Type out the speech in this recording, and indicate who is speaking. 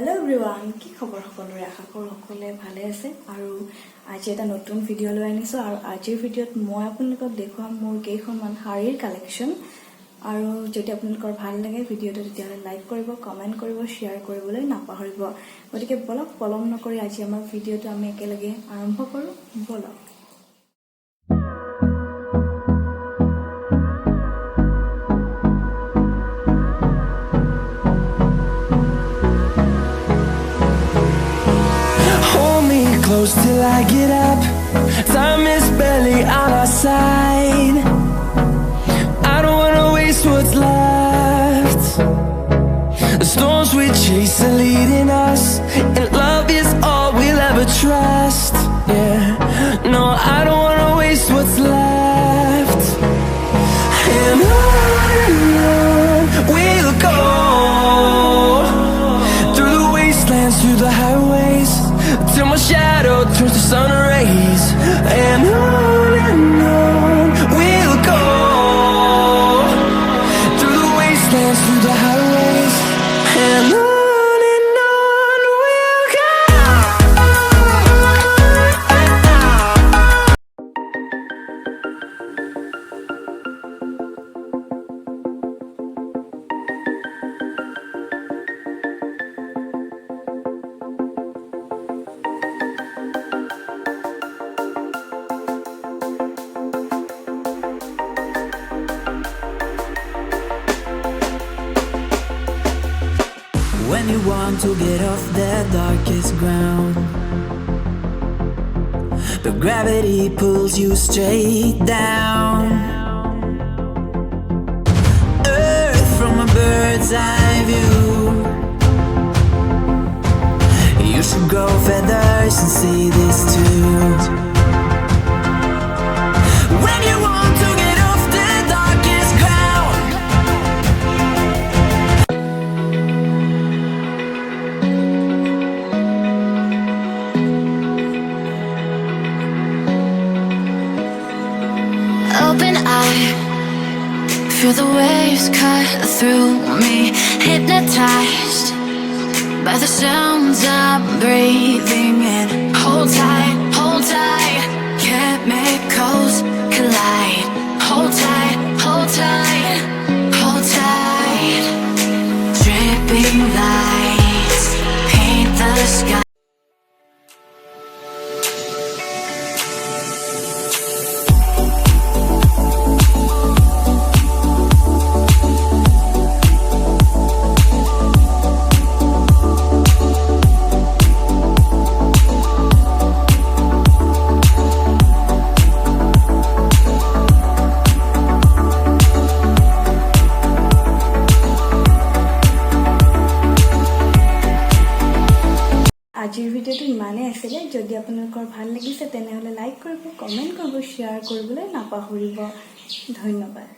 Speaker 1: Hello everyone, কি খবৰ সকলোৰে আশা কৰো সকলোৱে ভালে আছে আৰু আজি এটা নতুন ভিডিও লৈ আনিছো আৰু আজিৰ ভিডিওত মই আপোনালোকক দেখুৱাম মোৰ কেইখনমান শাৰীৰ কালেকচন আৰু যদি আপোনালোকৰ ভাল লাগে ভিডিওটো তেতিয়াহলে লাইক কৰিব কমেন্ট কৰিব শেয়াৰ কৰিবলৈ নাপাহৰিব গতিকে বলক পলম নকৰি আজি আমাৰ ভিডিওটো আমি একেলগে আৰম্ভ কৰো বলক
Speaker 2: Close till I get up. Time is barely on our side. I don't wanna waste what's left. The storms we chase are leading us, and love is all we'll ever trust. Yeah, no, I don't wanna waste what's left. And on we'll go, through the wastelands, through the highways, till my shadow turns to sun rays. And on we'll go, through the wastelands, through the highways. And on we'll go.
Speaker 3: When you want to get off the darkest ground, but gravity pulls you straight down. Earth from a bird's eye view. You should grow feathers and see this too. When you want to get off the darkest ground,
Speaker 4: open eye, feel the waves cut through me, hypnotized by the sounds I'm breathing in. Hold tight, chemicals collide. Hold tight, hold tight, hold tight. Dripping lights paint the sky.
Speaker 1: আজিৰ ভিডিওটো ইমানেই আছিল যদি আপোনালোকৰ ভাল লাগিছে তেনেহলে like কৰিব কমেন্ট কৰিব শেয়াৰ কৰিবলৈ নাপাহৰিব ধন্যবাদ